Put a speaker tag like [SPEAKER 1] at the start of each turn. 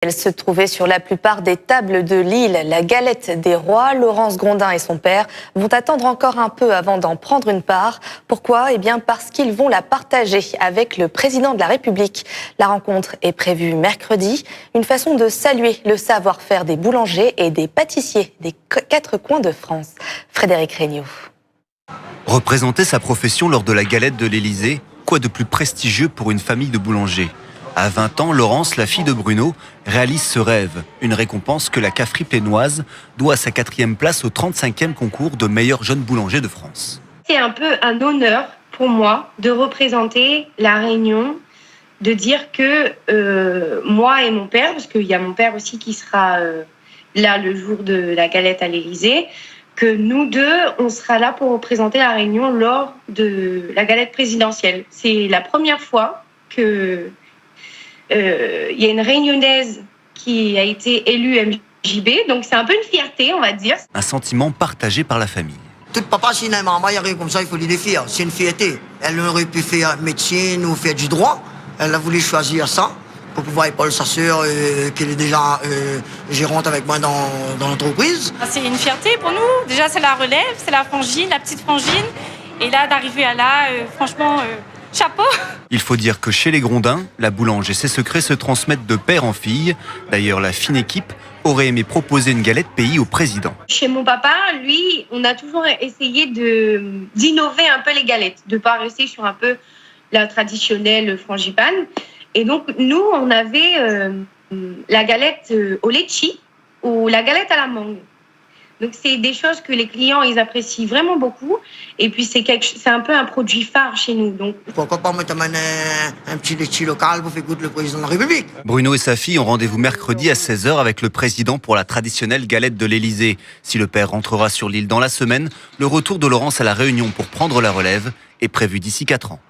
[SPEAKER 1] Elle se trouvait sur la plupart des tables de l'île, la galette des rois. Laurence Grondin et son père vont attendre encore un peu avant d'en prendre une part. Pourquoi ? Eh bien parce qu'ils vont la partager avec le président de la République. La rencontre est prévue mercredi, une façon de saluer le savoir-faire des boulangers et des pâtissiers des 4 coins de France. Frédéric Regnault.
[SPEAKER 2] Représenter sa profession lors de la galette de l'Élysée, quoi de plus prestigieux pour une famille de boulangers ? À 20 ans, Laurence, la fille de Bruno, réalise ce rêve. Une récompense que la Cafferie Plénoise doit à sa 4e place au 35e concours de meilleur jeune boulanger de France.
[SPEAKER 3] C'est un peu un honneur pour moi de représenter la Réunion, de dire que moi et mon père, parce qu'il y a mon père aussi qui sera là le jour de la galette à l'Élysée, que nous deux, on sera là pour représenter la Réunion lors de la galette présidentielle. C'est la première fois que y a une Réunionnaise qui a été élue MJB, donc c'est un peu une fierté, on va dire.
[SPEAKER 2] Un sentiment partagé par la famille.
[SPEAKER 4] Tout papa, si maman il arrive comme ça, il faut lui les faire. C'est une fierté. Elle aurait pu faire médecine ou faire du droit. Elle a voulu choisir ça pour pouvoir épauler sa sœur qui est déjà gérante avec moi dans l'entreprise.
[SPEAKER 5] C'est une fierté pour nous. Déjà, c'est la relève, c'est la frangine, la petite frangine. Et là, d'arriver à là, franchement, chapeau.
[SPEAKER 2] Il faut dire que chez les Grondins, la boulange et ses secrets se transmettent de père en fille. D'ailleurs, la fine équipe aurait aimé proposer une galette pays au président.
[SPEAKER 3] Chez mon papa, lui, on a toujours essayé d'innover un peu les galettes, de ne pas rester sur un peu la traditionnelle frangipane. Et donc, nous, on avait la galette au litchi ou la galette à la mangue. Donc, c'est des choses que les clients, ils apprécient vraiment beaucoup. Et puis, c'est un peu un produit phare chez nous. Donc,
[SPEAKER 4] pourquoi pas me t'amener un petit litchi local pour faire goûter le président de la République.
[SPEAKER 2] Bruno et sa fille ont rendez-vous mercredi à 16h avec le président pour la traditionnelle galette de l'Élysée. Si le père rentrera sur l'île dans la semaine, le retour de Laurence à la Réunion pour prendre la relève est prévu d'ici 4 ans.